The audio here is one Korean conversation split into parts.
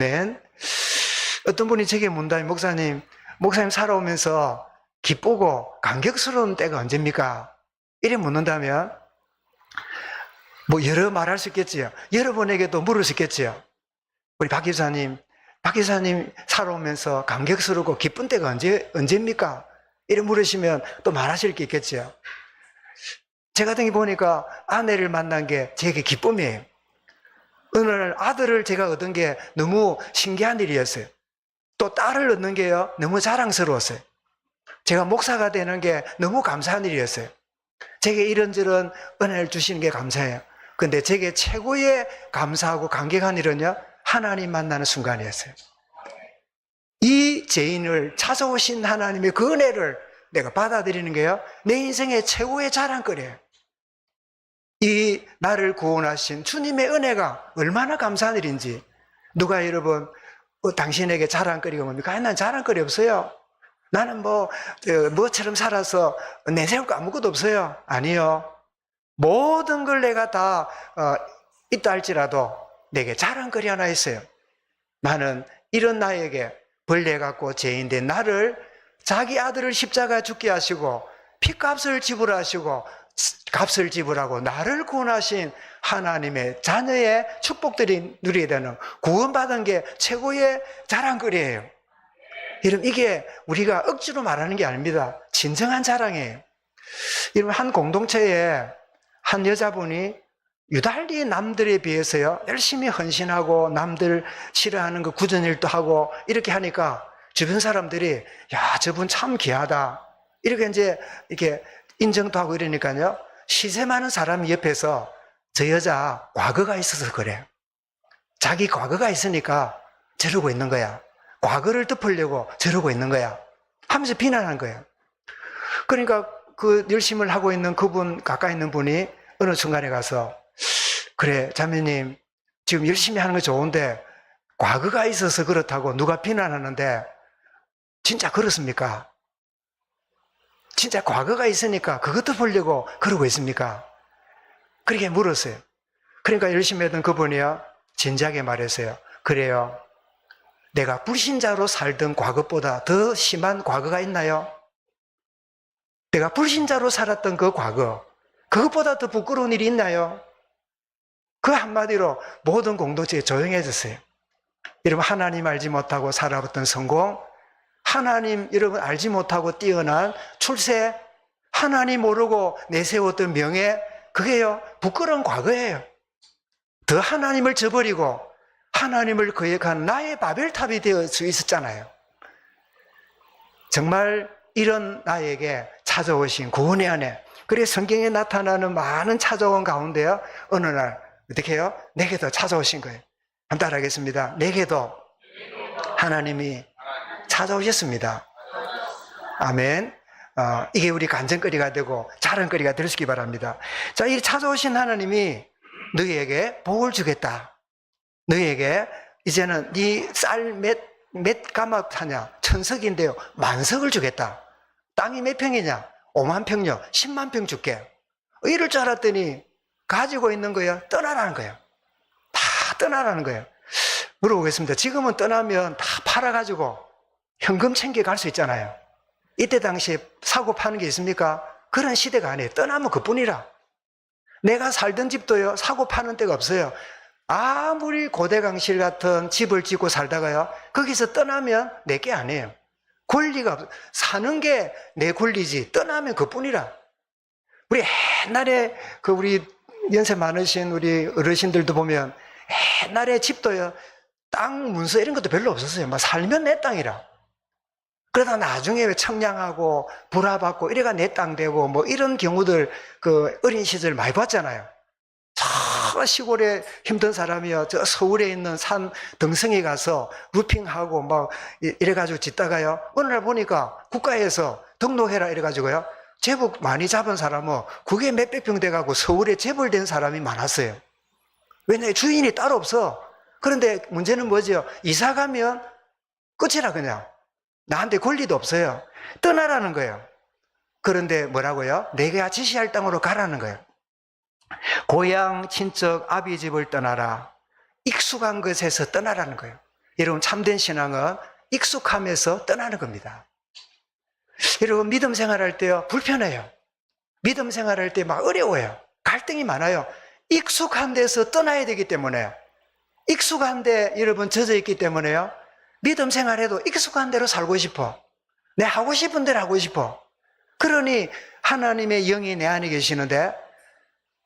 맨 어떤 분이 제게 묻다니, 목사님 살아오면서 기쁘고 감격스러운 때가 언제입니까? 이래 묻는다면 뭐 여러 말할 수 있겠지요. 여러분에게도 물을 수 있겠지요. 우리 박 기사님 살아오면서 감격스럽고 기쁜 때가 언제입니까? 이래 물으시면 또 말하실 게 있겠지요. 제 같은 게 보니까 아내를 만난 게 제게 기쁨이에요. 어느 날 아들을 제가 얻은 게 너무 신기한 일이었어요. 또 딸을 얻는 게요, 너무 자랑스러웠어요. 제가 목사가 되는 게 너무 감사한 일이었어요. 제게 이런저런 은혜를 주시는 게 감사해요. 근데 제게 최고의 감사하고 감격한 일은요, 하나님 만나는 순간이었어요. 이 죄인을 찾아오신 하나님의 그 은혜를 내가 받아들이는 게요, 내 인생의 최고의 자랑거리예요. 이 나를 구원하신 주님의 은혜가 얼마나 감사한 일인지. 누가 여러분 당신에게 자랑거리가 뭡니까? 난 자랑거리 없어요. 나는 뭐처럼 살아서 내세울 거 아무것도 없어요. 아니요. 모든 걸 내가 다 있다 할지라도 내게 자랑거리 하나 있어요. 나는 이런 나에게 벌레 같고 죄인된 나를 자기 아들을 십자가에 죽게 하시고 피값을 지불하시고 값을 지불하고 나를 구원하신 하나님의 자녀의 축복들이 누리게 되는, 구원받은 게 최고의 자랑거리예요. 여러분, 이게 우리가 억지로 말하는 게 아닙니다. 진정한 자랑이에요. 여러분, 한 공동체에 한 여자분이 유달리 남들에 비해서요, 열심히 헌신하고 남들 싫어하는 그 굳은 일도 하고 이렇게 하니까 주변 사람들이, 야, 저분 참 귀하다, 이렇게 인정도 하고 이러니까요, 시세 많은 사람이 옆에서 저 여자 과거가 있어서 그래, 자기 과거가 있으니까 저러고 있는 거야, 과거를 덮으려고 저러고 있는 거야 하면서 비난한 거예요. 그러니까 그 열심을 하고 있는 그분, 가까이 있는 분이 어느 순간에 가서, 그래, 자매님 지금 열심히 하는 거 좋은데 과거가 있어서 그렇다고 누가 비난하는데 진짜 그렇습니까? 진짜 과거가 있으니까 그것도 보려고 그러고 있습니까? 그렇게 물었어요. 그러니까 열심히 하던 그분이요, 진지하게 말했어요. 그래요, 내가 불신자로 살던 과거보다 더 심한 과거가 있나요? 내가 불신자로 살았던 그 과거, 그것보다 더 부끄러운 일이 있나요? 그 한마디로 모든 공동체에 조용해졌어요. 여러분, 하나님 알지 못하고 살아왔던 성공, 하나님 여러분 알지 못하고 뛰어난 출세, 하나님 모르고 내세웠던 명예, 그게요, 부끄러운 과거예요. 더 하나님을 저버리고 하나님을 거역한 나의 바벨탑이 되어 수 있었잖아요. 정말 이런 나에게 찾아오신 구원의 은혜, 그래 성경에 나타나는 많은 찾아온 가운데요, 어느 날 어떻게 해요? 내게도 찾아오신 거예요. 한번 따라하겠습니다. 내게도 하나님이 찾아오셨습니다. 아멘. 이게 우리 간증거리가 되고 자랑거리가 될 수 있기 바랍니다. 자, 이 찾아오신 하나님이 너희에게 복을 주겠다. 너희에게 이제는 네 쌀 몇 가마 사냐? 천석인데요, 만석을 주겠다. 땅이 몇 평이냐? 5만 평요. 10만 평 줄게. 이럴 줄 알았더니 가지고 있는 거야, 떠나라는 거예요. 다 떠나라는 거예요. 물어보겠습니다. 지금은 떠나면 다 팔아가지고 현금 챙겨 갈 수 있잖아요. 이때 당시에 사고 파는 게 있습니까? 그런 시대가 아니에요. 떠나면 그뿐이라. 내가 살던 집도요, 사고 파는 데가 없어요. 아무리 고대강실 같은 집을 짓고 살다가요, 거기서 떠나면 내 게 아니에요. 권리가 없어. 사는 게 내 권리지, 떠나면 그뿐이라. 우리 옛날에 우리 연세 많으신 우리 어르신들도 보면 옛날에 집도요, 땅 문서 이런 것도 별로 없었어요. 막 살면 내 땅이라. 그러다 나중에 왜 청량하고 불화받고 이래가 내 땅 되고 뭐 이런 경우들 어린 시절 많이 봤잖아요. 저 시골에 힘든 사람이요, 저 서울에 있는 산 등성에 가서 루핑하고 막 이래가지고 짓다가요, 어느 날 보니까 국가에서 등록해라 이래가지고요, 재벌 많이 잡은 사람은 그게 몇백 평 돼가고 서울에 재벌된 사람이 많았어요. 왜냐하면 주인이 따로 없어. 그런데 문제는 뭐죠? 이사 가면 끝이라, 그냥 나한테 권리도 없어요. 떠나라는 거예요. 그런데 뭐라고요? 내가 지시할 땅으로 가라는 거예요. 고향, 친척, 아비 집을 떠나라. 익숙한 것에서 떠나라는 거예요. 여러분, 참된 신앙은 익숙함에서 떠나는 겁니다. 여러분, 믿음 생활할 때요, 불편해요. 믿음 생활할 때 막 어려워요. 갈등이 많아요. 익숙한 데서 떠나야 되기 때문에, 익숙한 데 여러분 젖어 있기 때문에요, 믿음 생활해도 익숙한 대로 살고 싶어. 내 하고 싶은 대로 하고 싶어. 그러니 하나님의 영이 내 안에 계시는데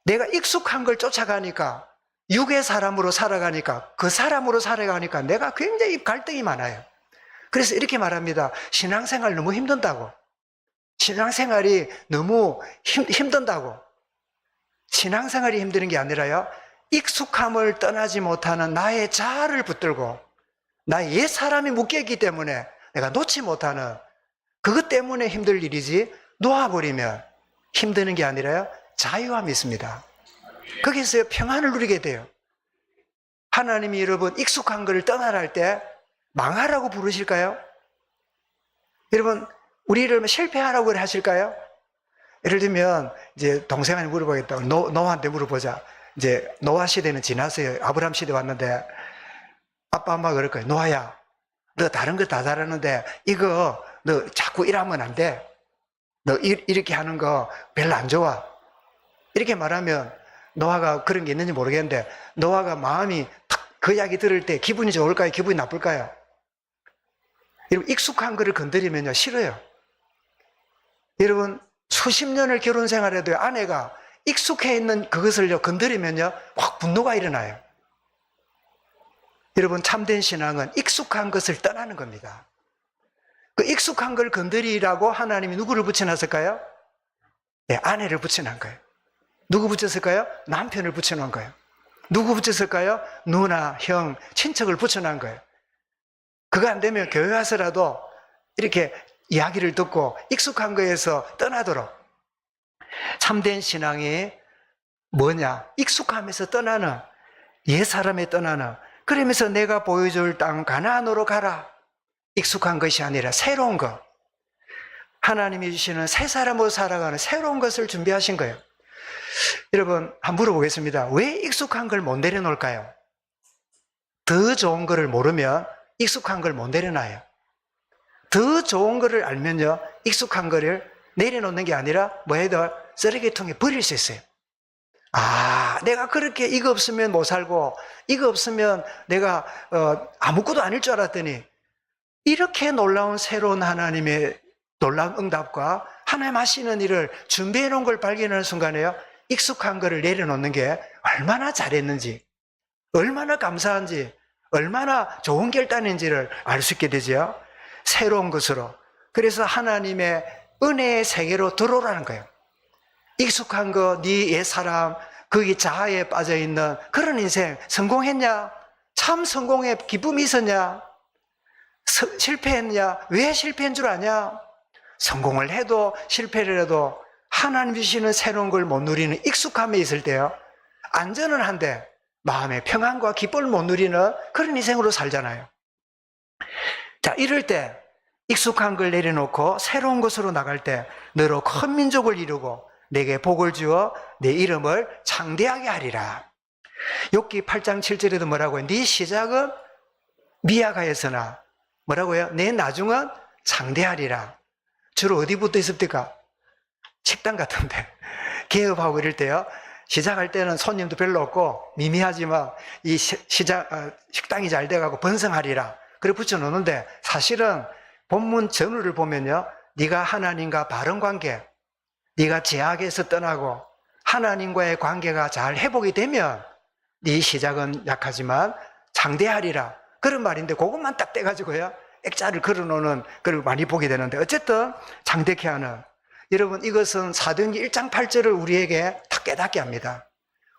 내가 익숙한 걸 쫓아가니까, 육의 사람으로 살아가니까, 그 사람으로 살아가니까 내가 굉장히 갈등이 많아요. 그래서 이렇게 말합니다. 신앙생활 너무 힘든다고. 신앙생활이 너무 힘든다고. 신앙생활이 힘든 게 아니라요, 익숙함을 떠나지 못하는 나의 자아를 붙들고 나의 옛 사람이 묶여있기 때문에 내가 놓지 못하는, 그것 때문에 힘들 일이지, 놓아버리면 힘드는 게 아니라요, 자유함이 있습니다. 거기서 평안을 누리게 돼요. 하나님이 여러분 익숙한 것을 떠나라 할 때 망하라고 부르실까요? 여러분, 우리를 실패하라고 하실까요? 예를 들면 이제 동생한테 물어보겠다. 노아한테 물어보자. 이제 노아 시대는 지났어요. 아브라함 시대 왔는데 아빠 엄마가 그럴 거예요. 노아야, 너 다른 거 다 잘하는데 이거 너 자꾸 이러면 안 돼. 너 이렇게 하는 거 별로 안 좋아. 이렇게 말하면 노아가 그런 게 있는지 모르겠는데, 노아가 마음이 탁 그 이야기 들을 때 기분이 좋을까요? 기분이 나쁠까요? 여러분, 익숙한 거를 건드리면요, 싫어요. 여러분, 수십 년을 결혼 생활해도 아내가 익숙해 있는 그것을요 건드리면요 확 분노가 일어나요. 여러분, 참된 신앙은 익숙한 것을 떠나는 겁니다. 그 익숙한 걸 건드리라고 하나님이 누구를 붙여놨을까요? 네, 아내를 붙여놓은 거예요. 누구 붙였을까요? 남편을 붙여놓은 거예요. 누구 붙였을까요? 누나, 형, 친척을 붙여놓은 거예요. 그거 안 되면 교회 와서라도 이렇게 이야기를 듣고 익숙한 거에서 떠나도록. 참된 신앙이 뭐냐? 익숙함에서 떠나는, 옛 사람에 떠나는. 그러면서 내가 보여줄 땅 가나안으로 가라. 익숙한 것이 아니라 새로운 것, 하나님이 주시는 새 사람으로 살아가는 새로운 것을 준비하신 거예요. 여러분, 한번 물어보겠습니다. 왜 익숙한 걸 못 내려놓을까요? 더 좋은 거를 모르면 익숙한 걸 못 내려놔요. 더 좋은 거를 알면요, 익숙한 거를 내려놓는 게 아니라 뭐 해도 쓰레기통에 버릴 수 있어요. 아, 내가 그렇게 이거 없으면 못 살고 이거 없으면 내가 아무것도 아닐 줄 알았더니, 이렇게 놀라운 새로운 하나님의 놀라운 응답과 하나님 하시는 일을 준비해 놓은 걸 발견하는 순간에요, 익숙한 거를 내려놓는 게 얼마나 잘했는지, 얼마나 감사한지, 얼마나 좋은 결단인지를 알 수 있게 되죠. 새로운 것으로. 그래서 하나님의 은혜의 세계로 들어오라는 거예요. 익숙한 거, 네 옛사람, 거기 자아에 빠져있는 그런 인생 성공했냐? 참 성공의 기쁨이 있었냐? 실패했냐? 왜 실패한 줄 아냐? 성공을 해도 실패를 해도 하나님 주시는 새로운 걸 못 누리는 익숙함에 있을 때요, 안전은 한데 마음의 평안과 기쁨을 못 누리는 그런 인생으로 살잖아요. 자, 이럴 때 익숙한 걸 내려놓고 새로운 곳으로 나갈 때 너로 큰 민족을 이루고 내게 복을 주어 내 이름을 창대하게 하리라. 욥기 8장 7절에도 뭐라고요? 네 시작은 미약하였으나 뭐라고요? 내 나중은 창대하리라. 주로 어디 붙어 있습니까? 식당 같은데. 개업하고 이럴 때요, 시작할 때는 손님도 별로 없고 미미하지만 이 식당이 잘 돼가고 번성하리라 그래 붙여놓는데, 사실은 본문 전후를 보면요, 네가 하나님과 바른 관계, 네가 제약에서 떠나고 하나님과의 관계가 잘 회복이 되면 네 시작은 약하지만 창대하리라, 그런 말인데, 그것만 딱 떼가지고요 액자를 걸어놓는 걸 많이 보게 되는데, 어쨌든 창대케 하는, 여러분, 이것은 사도행전 1장 8절을 우리에게 딱 깨닫게 합니다.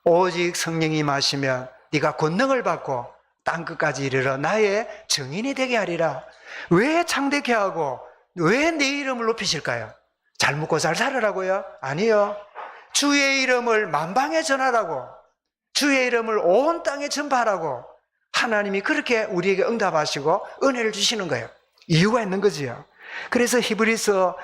오직 성령이 임하시면 네가 권능을 받고 땅끝까지 이르러 나의 증인이 되게 하리라. 왜 창대케 하고 왜 내 이름을 높이실까요? 잘 먹고 잘 살으라고요? 아니요. 주의 이름을 만방에 전하라고, 주의 이름을 온 땅에 전파하라고 하나님이 그렇게 우리에게 응답하시고 은혜를 주시는 거예요. 이유가 있는 거지요. 그래서 히브리서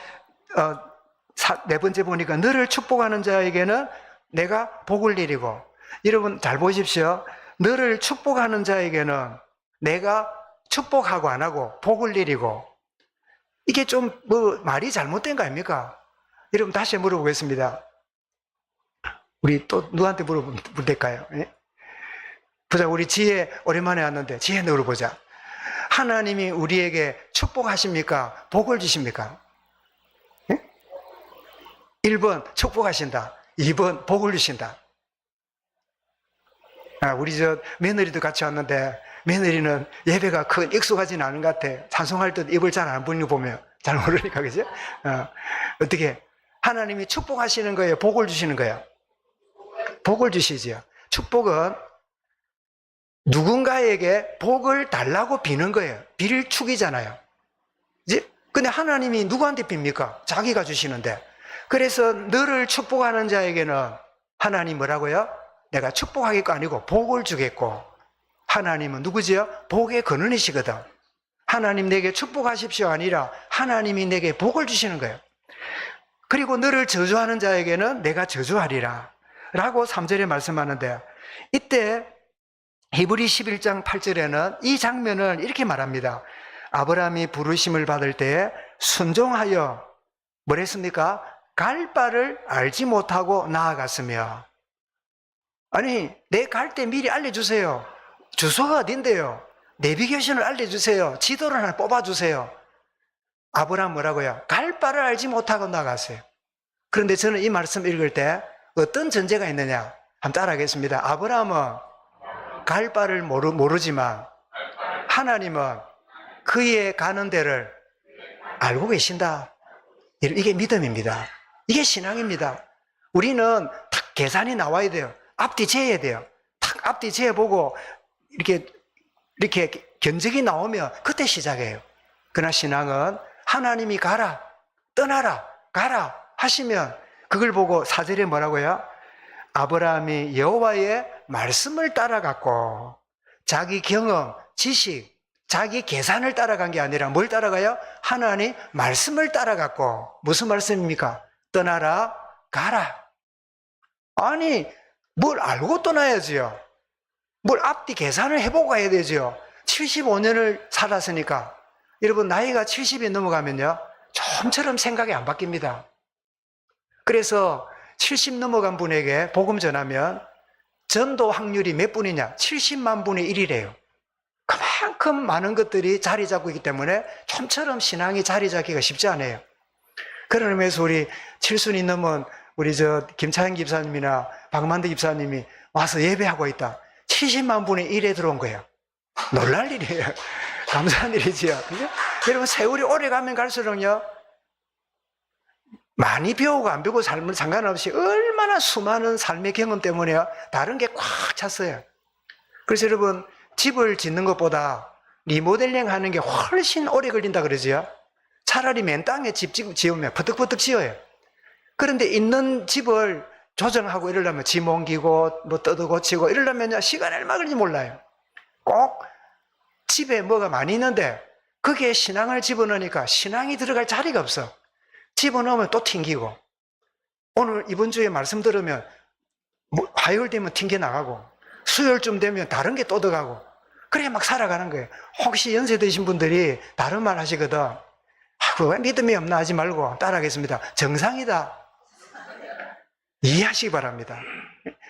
4번째 보니까 너를 축복하는 자에게는 내가 복을 내리고, 여러분 잘 보십시오. 너를 축복하는 자에게는 내가 축복하고 안 하고 복을 내리고, 이게 좀 뭐 말이 잘못된 거 아닙니까? 여러분 다시 물어보겠습니다. 우리 또 누구한테 물어보면 될까요? 예? 보자, 우리 지혜 오랜만에 왔는데 지혜 물어보자. 하나님이 우리에게 축복하십니까? 복을 주십니까? 예? 1번 축복하신다. 2번 복을 주신다. 우리 며느리도 같이 왔는데 며느리는 예배가 큰 익숙하지는 않은 것 같아. 찬송할 때 입을 잘 안 부는 거 보면 잘 모르니까, 그죠? 어떻게 하나님이 축복하시는 거예요? 복을 주시는 거예요? 복을 주시지요. 축복은 누군가에게 복을 달라고 비는 거예요. 빌 축이잖아요. 근데 하나님이 누구한테 빕니까? 자기가 주시는데. 그래서 너를 축복하는 자에게는 하나님 뭐라고요? 내가 축복하겠고 아니고 복을 주겠고. 하나님은 누구지요? 복의 근원이시거든. 하나님 내게 축복하십시오 아니라 하나님이 내게 복을 주시는 거예요. 그리고 너를 저주하는 자에게는 내가 저주하리라 라고 3절에 말씀하는데, 이때 히브리 11장 8절에는 이 장면을 이렇게 말합니다. 아브라함이 부르심을 받을 때 순종하여 뭐랬습니까? 갈 바를 알지 못하고 나아갔으며. 아니, 내 갈 때 미리 알려주세요. 주소가 어딘데요? 내비게이션을 알려주세요. 지도를 하나 뽑아주세요. 아브라함 뭐라고요? 갈 바를 알지 못하고 나갔어요. 그런데 저는 이 말씀 읽을 때 어떤 전제가 있느냐? 한번 따라하겠습니다. 아브라함은 갈 바를 모르지만 하나님은 그의 가는 데를 알고 계신다. 이게 믿음입니다. 이게 신앙입니다. 우리는 탁 계산이 나와야 돼요. 앞뒤 재야 돼요. 탁 앞뒤 재보고 이렇게 견적이 나오면 그때 시작해요. 그러나 신앙은 하나님이 가라, 떠나라, 가라 하시면 그걸 보고 4절에 뭐라고요? 아브라함이 여호와의 말씀을 따라갔고, 자기 경험, 지식, 자기 계산을 따라간 게 아니라 뭘 따라가요? 하나님 말씀을 따라갔고. 무슨 말씀입니까? 떠나라, 가라. 아니, 뭘 알고 떠나야지요. 뭘 앞뒤 계산을 해보고 가야 되죠. 75년을 살았으니까. 여러분 나이가 70이 넘어가면요 좀처럼 생각이 안 바뀝니다. 그래서 70 넘어간 분에게 복음 전하면 전도 확률이 몇 분이냐? 70만 분의 1이래요. 그만큼 많은 것들이 자리 잡고 있기 때문에 좀처럼 신앙이 자리 잡기가 쉽지 않아요. 그런 의미에서 우리 7순이 넘은 우리 김차영 집사님이나 박만대 집사님이 와서 예배하고 있다. 70만 분의 1에 들어온 거예요. 놀랄 일이에요. 감사한 일이지요. 그죠? 여러분 세월이 오래 가면 갈수록요 많이 배우고 안 배우고 삶을 상관없이 얼마나 수많은 삶의 경험 때문에 다른 게 꽉 찼어요. 그래서 여러분 집을 짓는 것보다 리모델링 하는 게 훨씬 오래 걸린다 그러지요. 차라리 맨 땅에 집 지으면 퍼뜩퍼뜩 지어요. 그런데 있는 집을 조정하고 이러려면 짐 옮기고 뭐 뜯어 고치고 이러려면 시간이 얼마 걸리는지 몰라요. 꼭 집에 뭐가 많이 있는데 거기에 신앙을 집어넣으니까 신앙이 들어갈 자리가 없어. 집어넣으면 또 튕기고, 오늘 이번 주에 말씀 들으면 화요일 되면 튕겨 나가고 수요일쯤 되면 다른 게 또 들어가고, 그래 막 살아가는 거예요. 혹시 연세 드신 분들이 다른 말 하시거든. 왜 믿음이 없나 하지 말고 따라하겠습니다. 정상이다. 이해하시기 바랍니다.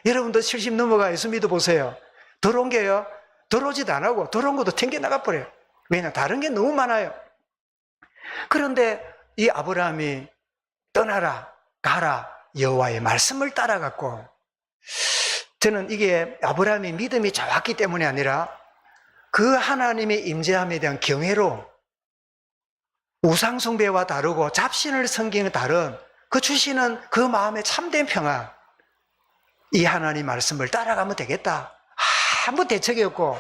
여러분도 70 넘어가 예수 믿어보세요. 들어온 게요 들어오지도 안 하고 들어온 것도 튕겨 나가버려요. 왜냐? 다른 게 너무 많아요. 그런데 이 아브라함이 떠나라, 가라, 여호와의 말씀을 따라갔고, 저는 이게 아브라함이 믿음이 좋았기 때문이 아니라 그 하나님의 임재함에 대한 경외로, 우상숭배와 다르고 잡신을 섬기는 다른 그 주시는 그 마음의 참된 평안, 이 하나님 말씀을 따라가면 되겠다. 아무 대책이 없고,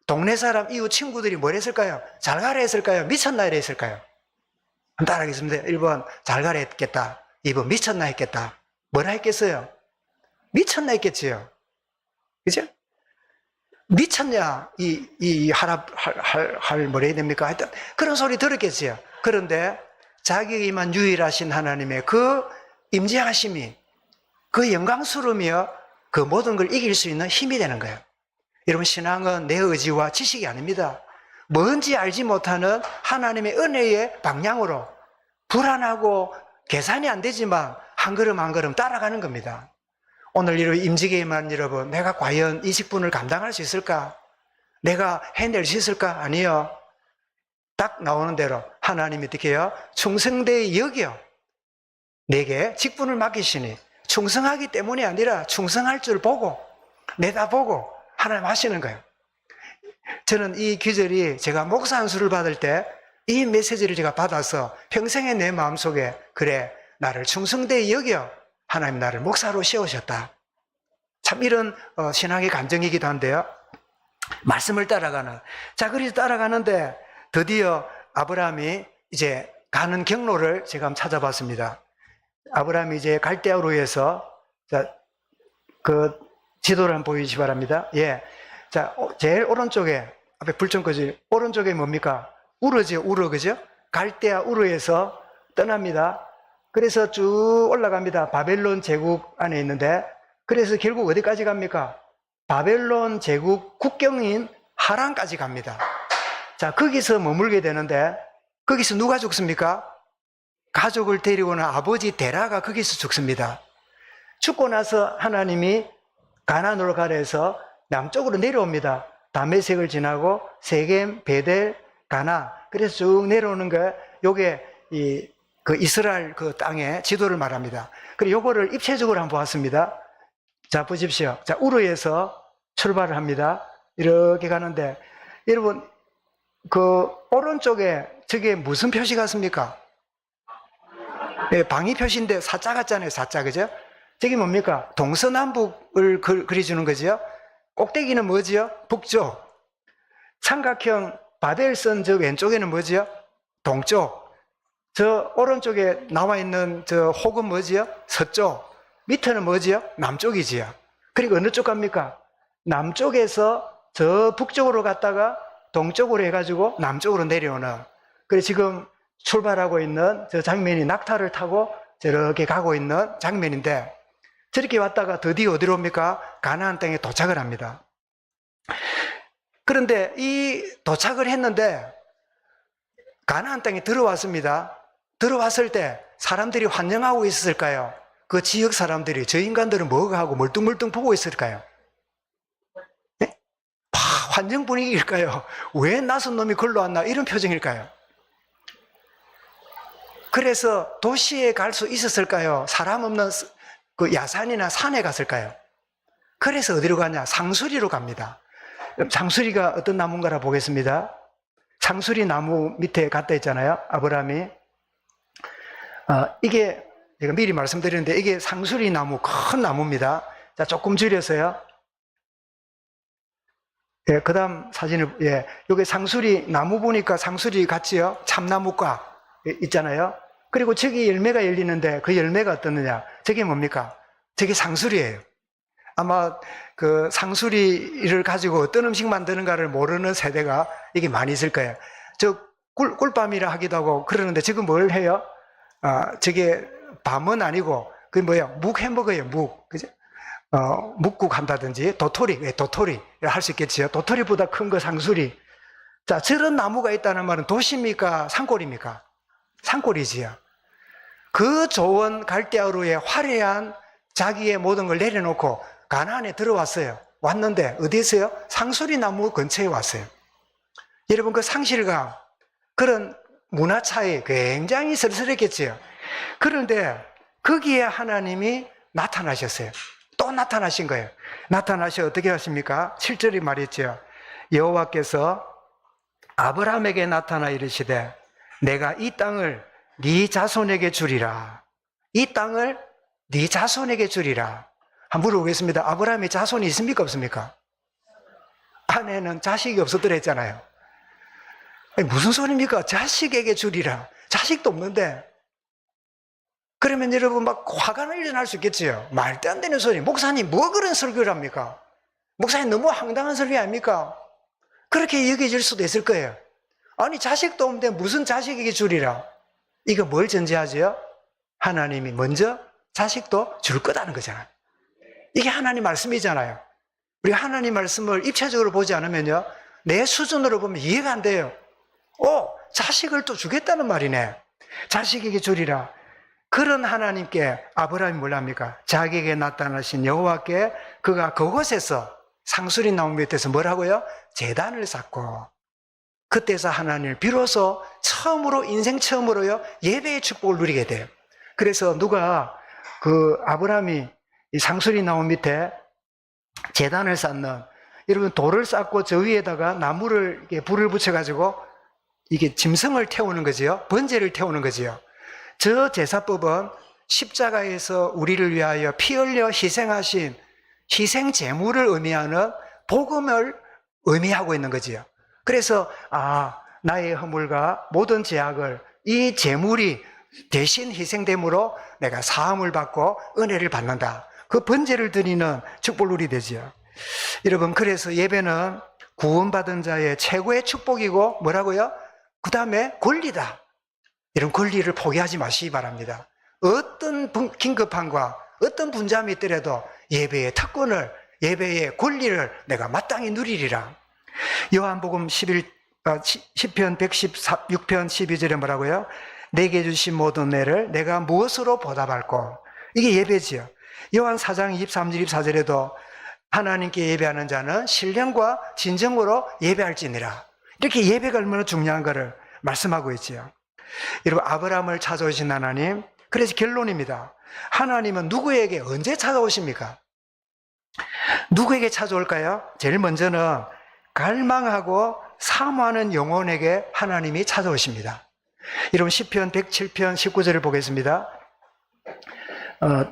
동네 사람, 이웃 친구들이 뭘 했을까요? 잘 가라 했을까요? 미쳤나 이래 했을까요? 한번 따라하겠습니다. 1번 잘 가라 했겠다. 2번 미쳤나 했겠다. 뭐라 했겠어요? 미쳤나 했겠지요. 그죠? 미쳤냐 뭐라 해야 됩니까? 하여튼 그런 소리 들었겠지요. 그런데 자기에게만 유일하신 하나님의 그 임재하심이, 그 영광스러움이요 그 모든 걸 이길 수 있는 힘이 되는 거예요. 여러분 신앙은 내 의지와 지식이 아닙니다. 뭔지 알지 못하는 하나님의 은혜의 방향으로 불안하고 계산이 안 되지만 한 걸음 한 걸음 따라가는 겁니다. 오늘 이런 임직에 임한 여러분, 내가 과연 이 직분을 감당할 수 있을까? 내가 해낼 수 있을까? 아니요. 딱 나오는 대로 하나님이 어떻게 해요? 충성되이 여겨 내게 직분을 맡기시니 충성하기 때문이 아니라 충성할 줄 보고 내다보고 하나님 하시는 거예요. 저는 이 귀절이 제가 목사 안수를 받을 때 이 메시지를 제가 받아서 평생에 내 마음속에 그래 나를 충성되이 여겨 하나님 나를 목사로 세우셨다. 참 이런 신앙의 감정이기도 한데요. 말씀을 따라가는. 자, 그래서 따라가는데 드디어 아브라함이 이제 가는 경로를 제가 한번 찾아봤습니다. 아브라함이 이제 갈대아루에서 자, 그 지도를 한번 보이시 바랍니다. 예. 자, 제일 오른쪽에 앞에 불 좀 꺼지. 오른쪽에 뭡니까? 우르죠, 우르, 그죠? 갈대아 우르에서 떠납니다. 그래서 쭉 올라갑니다. 바벨론 제국 안에 있는데, 그래서 결국 어디까지 갑니까? 바벨론 제국 국경인 하란까지 갑니다. 자, 거기서 머물게 되는데, 거기서 누가 죽습니까? 가족을 데리고는 아버지 데라가 거기서 죽습니다. 죽고 나서 하나님이 가나안으로 가라 해서 남쪽으로 내려옵니다. 다메섹을 지나고 세겜, 베델, 가나. 그래서 쭉 내려오는 거, 요게 그 이스라엘 그 땅의 지도를 말합니다. 그리고 요거를 입체적으로 한번 보았습니다. 자, 보십시오. 자, 우르에서 출발을 합니다. 이렇게 가는데, 여러분, 그 오른쪽에 저게 무슨 표시 같습니까? 예, 방위 표시인데 사자 같잖아요. 사자, 그죠? 저게 뭡니까? 동서남북을 그려주는 거죠. 꼭대기는 뭐지요? 북쪽. 삼각형 바벨선 저 왼쪽에는 뭐지요? 동쪽. 저 오른쪽에 나와 있는 저 혹은 뭐지요? 서쪽. 밑에는 뭐지요? 남쪽이지요. 그리고 어느 쪽 갑니까? 남쪽에서 저 북쪽으로 갔다가 동쪽으로 해가지고 남쪽으로 내려오는. 그래서 지금 출발하고 있는 저 장면이 낙타를 타고 저렇게 가고 있는 장면인데, 저렇게 왔다가 드디어 어디로 옵니까? 가나안 땅에 도착을 합니다. 그런데 이 도착을 했는데 가나안 땅에 들어왔습니다. 들어왔을 때 사람들이 환영하고 있었을까요? 그 지역 사람들이, 저 인간들은 뭐가 하고 멀뚱멀뚱 보고 있을까요? 네? 환영 분위기일까요? 왜 낯선 놈이 걸로 왔나? 이런 표정일까요? 그래서 도시에 갈 수 있었을까요? 사람 없는 그 야산이나 산에 갔을까요? 그래서 어디로 가냐? 상수리로 갑니다. 상수리가 어떤 나무인가 보겠습니다. 상수리 나무 밑에 갔다 했잖아요. 아브라함이. 이게 제가 미리 말씀드렸는데 이게 상수리 나무, 큰 나무입니다. 자, 조금 줄여서요. 예, 그 다음 사진을, 예, 요게 상수리 나무 보니까 상수리 같지요? 참나무과 있잖아요. 그리고 저기 열매가 열리는데 그 열매가 어떻느냐? 저게 뭡니까? 저게 상수리예요. 아마 그 상수리를 가지고 어떤 음식 만드는가를 모르는 세대가 이게 많이 있을 거예요. 저 꿀밤이라 하기도 하고 그러는데 지금 뭘 해요? 저게 밤은 아니고 그게 뭐예요? 묵 햄버거예요. 묵. 그죠? 묵국 한다든지 도토리, 도토리 할 수 있겠지요. 도토리보다 큰 거 상수리. 자, 저런 나무가 있다는 말은 도시입니까? 산골입니까? 산골이지요. 그 좋은 갈대아루의 화려한 자기의 모든 걸 내려놓고 가나안에 들어왔어요. 왔는데 어디에서요? 상수리 나무 근처에 왔어요. 여러분, 그 상실감, 그런 문화 차이 굉장히 쓸쓸했겠지요. 그런데 거기에 하나님이 나타나셨어요. 또 나타나신 거예요. 나타나셔 어떻게 하십니까? 7절이 말했죠. 여호와께서 아브라함에게 나타나 이르시되 내가 이 땅을 네 자손에게 주리라. 이 땅을 네 자손에게 주리라. 한번 물어보겠습니다. 아브라함의 자손이 있습니까? 없습니까? 아내는 자식이 없었더라 했잖아요. 아니, 무슨 소리입니까? 자식에게 주리라. 자식도 없는데. 그러면 여러분 막 화가 일어날 수 있겠지요. 말도 안 되는 소리. 목사님 뭐 그런 설교를 합니까? 목사님 너무 황당한 설교 아닙니까? 그렇게 여겨질 수도 있을 거예요. 아니, 자식도 없는데 무슨 자식에게 주리라. 이거 뭘 전제하죠? 하나님이 먼저 자식도 줄 거다는 거잖아요. 이게 하나님 말씀이잖아요. 우리가 하나님 말씀을 입체적으로 보지 않으면요, 내 수준으로 보면 이해가 안 돼요. 자식을 또 주겠다는 말이네. 자식에게 주리라. 그런 하나님께 아브라함이 뭘 합니까? 자기에게 나타나신 여호와께 그가 그곳에서 상수리 나무 밑에서 뭘 하고요? 제단을 쌓고, 그때서 하나님을 비로소 처음으로, 인생 처음으로요, 예배의 축복을 누리게 돼요. 그래서 누가 그 아브라함이 이 상수리 나무 밑에 제단을 쌓는, 여러분 돌을 쌓고 저 위에다가 나무를 이렇게 불을 붙여가지고 이게 짐승을 태우는 거지요. 번제를 태우는 거지요. 저 제사법은 십자가에서 우리를 위하여 피 흘려 희생하신 희생 제물을 의미하는 복음을 의미하고 있는 거지요. 그래서 나의 허물과 모든 죄악을 이 제물이 대신 희생됨으로 내가 사함을 받고 은혜를 받는다. 그 번제를 드리는 축복을 누리게 되지요. 여러분, 그래서 예배는 구원받은 자의 최고의 축복이고 뭐라고요? 그 다음에 권리다. 이런 권리를 포기하지 마시기 바랍니다. 어떤 긴급함과 어떤 분잠이 있더라도 예배의 특권을, 예배의 권리를 내가 마땅히 누리리라. 요한복음 10편 116편 12절에 뭐라고요? 내게 주신 모든 은혜를 내가 무엇으로 보답할꼬? 이게 예배지요. 요한 4장 23절 24절에도 하나님께 예배하는 자는 신령과 진정으로 예배할지니라. 이렇게 예배가 얼마나 중요한가를 말씀하고 있지요. 여러분, 아브라함을 찾아오신 하나님, 그래서 결론입니다. 하나님은 누구에게 언제 찾아오십니까? 누구에게 찾아올까요? 제일 먼저는 갈망하고 사모하는 영혼에게 하나님이 찾아오십니다. 여러분, 시편 107편 19절을 보겠습니다.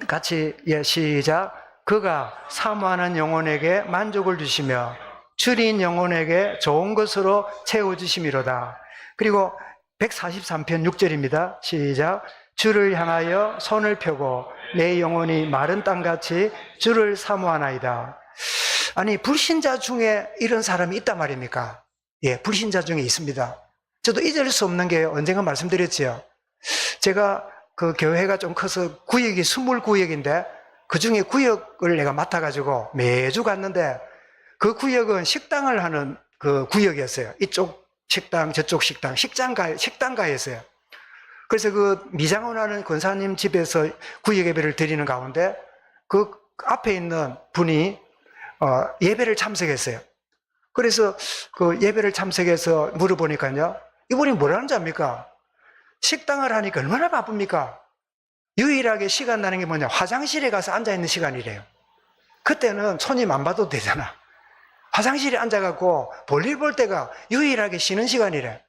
같이 시작. 그가 사모하는 영혼에게 만족을 주시며 줄인 영혼에게 좋은 것으로 채워주심이로다. 그리고 143편 6절입니다. 시작. 주를 향하여 손을 펴고 내 영혼이 마른 땅같이 주를 사모하나이다. 아니, 불신자 중에 이런 사람이 있단 말입니까? 예, 불신자 중에 있습니다. 저도 잊을 수 없는 게 언젠가 말씀드렸지요. 제가 그 교회가 좀 커서 구역이 20구역인데 그 중에 구역을 내가 맡아가지고 매주 갔는데 그 구역은 식당을 하는 그 구역이었어요. 이쪽 식당, 저쪽 식당, 식당가였어요. 그래서 그 미장원하는 권사님 집에서 구역 예배를 드리는 가운데 그 앞에 있는 분이 예배를 참석했어요. 그래서 그 예배를 참석해서 물어보니까요, 이분이 뭐라는 자입니까? 식당을 하니까 얼마나 바쁩니까? 유일하게 시간 나는 게 뭐냐? 화장실에 가서 앉아있는 시간이래요. 그때는 손님 안 봐도 되잖아. 화장실에 앉아갖고 볼일 볼 때가 유일하게 쉬는 시간이래.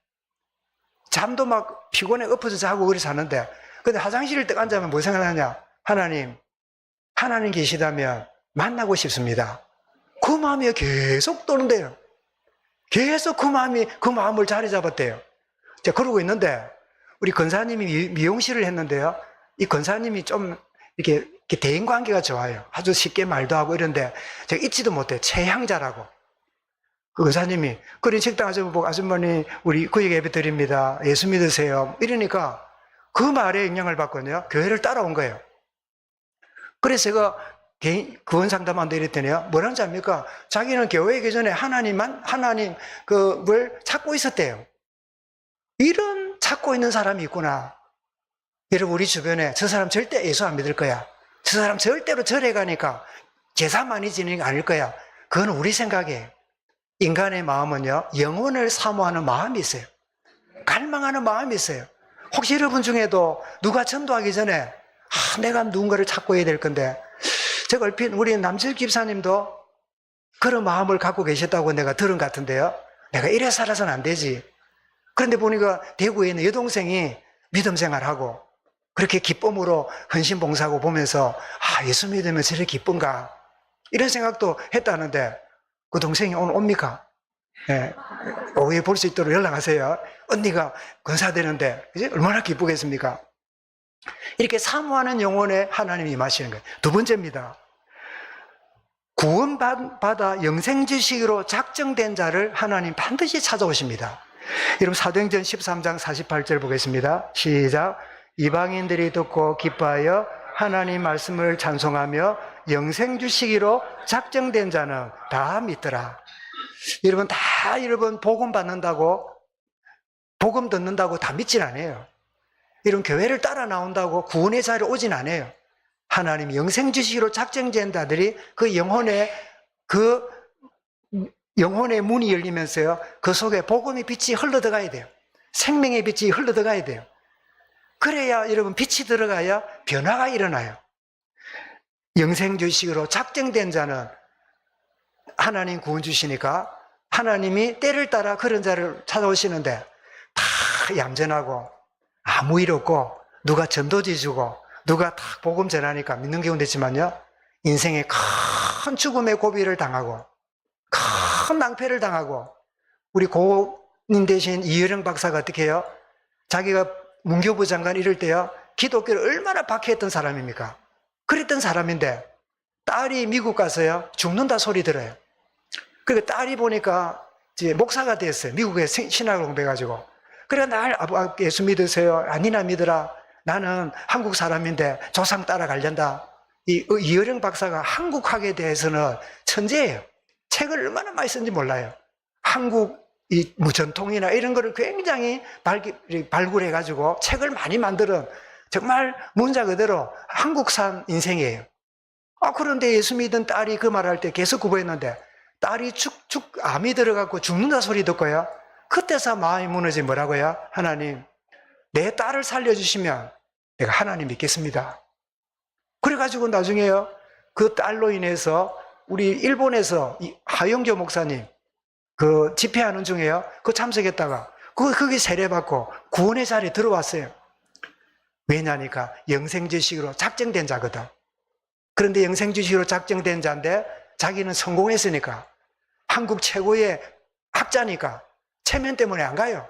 잠도 막 피곤해 엎어져 자고 그래서 하는데, 근데 화장실에 딱 앉으면 뭐 생각하냐? 하나님 계시다면 만나고 싶습니다. 그 마음이 계속 도는데요. 계속 그 마음을 자리 잡았대요. 제가 그러고 있는데, 우리 권사님이 미용실을 했는데요. 이 권사님이 좀 이렇게 대인 관계가 좋아요. 아주 쉽게 말도 하고 이런데 제가 잊지도 못해요. 최향자라고. 그 권사님이, 그런 식당 아줌마 보고, 아줌마니 우리 구역 예배 드립니다. 예수 믿으세요. 이러니까 그 말에 영향을 받거든요. 교회를 따라온 거예요. 그래서 제가 구원 상담한다 이랬더니요, 뭐라는 줄 압니까? 자기는 교회에 오기 전에 하나님 그걸 찾고 있었대요. 이런 찾고 있는 사람이 있구나. 여러분, 우리 주변에 저 사람 절대 예수 안 믿을 거야, 저 사람 절대로 절에 가니까 제사 많이 지내는 게 아닐 거야. 그건 우리 생각이에요. 인간의 마음은요, 영혼을 사모하는 마음이 있어요. 갈망하는 마음이 있어요. 혹시 여러분 중에도 누가 전도하기 전에 내가 누군가를 찾고 해야 될 건데, 제가 얼핏 우리 남질 집사님도 그런 마음을 갖고 계셨다고 내가 들은 것 같은데요. 내가 이래 살아서는 안 되지. 그런데 보니까 대구에 있는 여동생이 믿음 생활하고 그렇게 기쁨으로 헌신봉사하고 보면서 예수 믿으면 저렇게 기쁜가, 이런 생각도 했다는데, 그 동생이 오늘 옵니까? 네. 오후에 볼 수 있도록 연락하세요. 언니가 권사되는데 얼마나 기쁘겠습니까? 이렇게 사모하는 영혼에 하나님이 임하시는 거예요. 두 번째입니다. 구원받아 영생지식으로 작정된 자를 하나님 반드시 찾아오십니다. 여러분, 사도행전 13장 48절 보겠습니다. 시작. 이방인들이 듣고 기뻐하여 하나님 말씀을 찬송하며 영생주시기로 작정된 자는 다 믿더라. 여러분 복음 받는다고, 복음 듣는다고 다 믿진 않아요. 이런 교회를 따라 나온다고 구원의 자리에 오진 않아요. 하나님 영생 주시기로 작정된 자들이 그 영혼의 문이 열리면서요, 그 속에 복음의 빛이 흘러들어가야 돼요. 생명의 빛이 흘러들어가야 돼요. 그래야 여러분 빛이 들어가야 변화가 일어나요. 영생 주시기로 작정된 자는 하나님 구원 주시니까 하나님이 때를 따라 그런 자를 찾아오시는데, 다 얌전하고 아무 일 없고 누가 전도지 주고 누가 다 복음 전하니까 믿는 경우도 있지만요, 인생에 큰 죽음의 고비를 당하고 큰 낭패를 당하고, 우리 고인 대신 이효령 박사가 어떻게 해요? 자기가 문교부 장관 이럴 때요, 기독교를 얼마나 박해했던 사람입니까? 그랬던 사람인데 딸이 미국 가서요 죽는다 소리 들어요. 그러니까 딸이 보니까 이제 목사가 됐어요. 미국에 신학을 공부해가지고. 그래, 날 예수 믿으세요? 아니나 믿으라. 나는 한국 사람인데 조상 따라가련다. 이 이효령 박사가 한국학에 대해서는 천재예요. 책을 얼마나 많이 쓴지 몰라요. 한국 이 전통이나 이런 거를 굉장히 발굴해가지고 책을 많이 만드는, 정말 문자 그대로 한국산 인생이에요. 그런데 예수 믿은 딸이 그 말할 때 계속 구부했는데, 딸이 암이 들어가고 죽는다 소리 듣고요, 그때서 마음이 무너지 뭐라고요? 하나님, 내 딸을 살려주시면 내가 하나님 믿겠습니다. 그래가지고 나중에요, 그 딸로 인해서 우리 일본에서 하영조 목사님 그 집회하는 중에요, 그 참석했다가 거기 세례받고 구원의 자리에 들어왔어요. 왜냐니까 영생지식으로 작정된 자거든. 그런데 영생지식으로 작정된 자인데 자기는 성공했으니까, 한국 최고의 학자니까 체면 때문에 안 가요.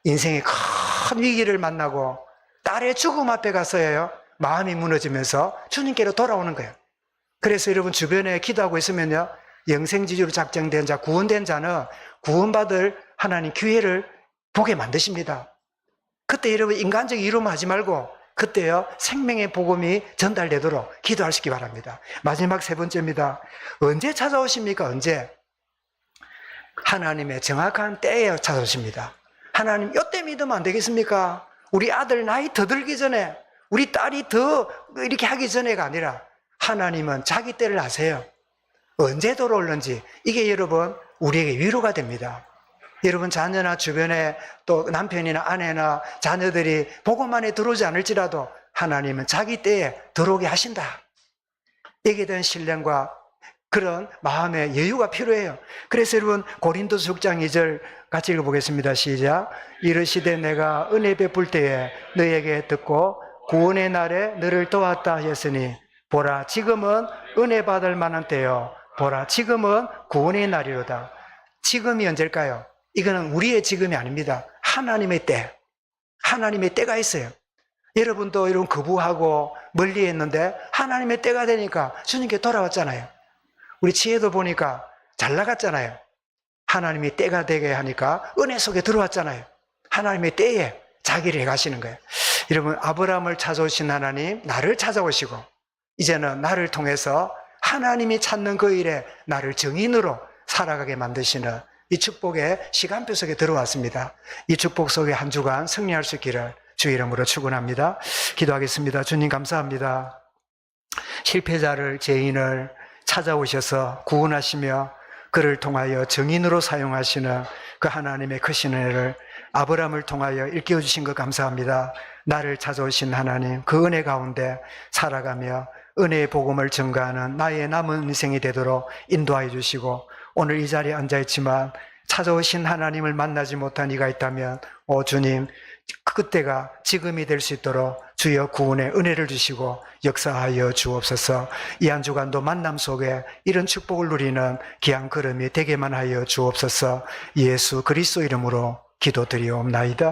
인생의 큰 위기를 만나고 딸의 죽음 앞에 가서요 마음이 무너지면서 주님께로 돌아오는 거예요. 그래서 여러분 주변에 기도하고 있으면요, 영생지주로 작정된 자, 구원된 자는 구원받을 하나님 기회를 보게 만드십니다. 그때 여러분 인간적 이름 하지 말고 그때요 생명의 복음이 전달되도록 기도하시기 바랍니다. 마지막 세 번째입니다. 언제 찾아오십니까? 언제? 하나님의 정확한 때에 찾아오십니다. 하나님, 이때 믿으면 안 되겠습니까? 우리 아들 나이 더 들기 전에, 우리 딸이 더 이렇게 하기 전에가 아니라, 하나님은 자기 때를 아세요. 언제 돌아올는지. 이게 여러분 우리에게 위로가 됩니다. 여러분 자녀나 주변에 또 남편이나 아내나 자녀들이 복음 안에 들어오지 않을지라도 하나님은 자기 때에 들어오게 하신다. 여기에 대한 신뢰과 그런 마음의 여유가 필요해요. 그래서 여러분 고린도서 6장 2절 같이 읽어보겠습니다. 시작. 이르시되 내가 은혜 베풀 때에 너에게 듣고 구원의 날에 너를 도왔다 하였으니 보라 지금은 은혜 받을 만한 때요, 보라 지금은 구원의 날이로다. 지금이 언제일까요? 이거는 우리의 지금이 아닙니다. 하나님의 때, 하나님의 때가 있어요. 여러분도 이런 거부하고 멀리 했는데 하나님의 때가 되니까 주님께 돌아왔잖아요. 우리 지혜도 보니까 잘 나갔잖아요. 하나님이 때가 되게 하니까 은혜 속에 들어왔잖아요. 하나님의 때에 자기를 해가시는 거예요. 여러분 아브라함을 찾아오신 하나님, 나를 찾아오시고 이제는 나를 통해서 하나님이 찾는 그 일에 나를 증인으로 살아가게 만드시는 이 축복의 시간표 속에 들어왔습니다. 이 축복 속에 한 주간 승리할 수 있기를 주 이름으로 축원합니다. 기도하겠습니다. 주님 감사합니다. 실패자를, 죄인을 찾아오셔서 구원하시며 그를 통하여 증인으로 사용하시는 그 하나님의 크신 은혜를 아브라함을 통하여 일깨워 주신 것 감사합니다. 나를 찾아오신 하나님, 그 은혜 가운데 살아가며 은혜의 복음을 증거하는 나의 남은 인생이 되도록 인도하여 주시고, 오늘 이 자리에 앉아있지만 찾아오신 하나님을 만나지 못한 이가 있다면 주님, 그때가 지금이 될 수 있도록 주여 구원의 은혜를 주시고 역사하여 주옵소서. 이 한 주간도 만남 속에 이런 축복을 누리는 귀한 걸음이 되게만 하여 주옵소서. 예수 그리스도 이름으로 기도드리옵나이다.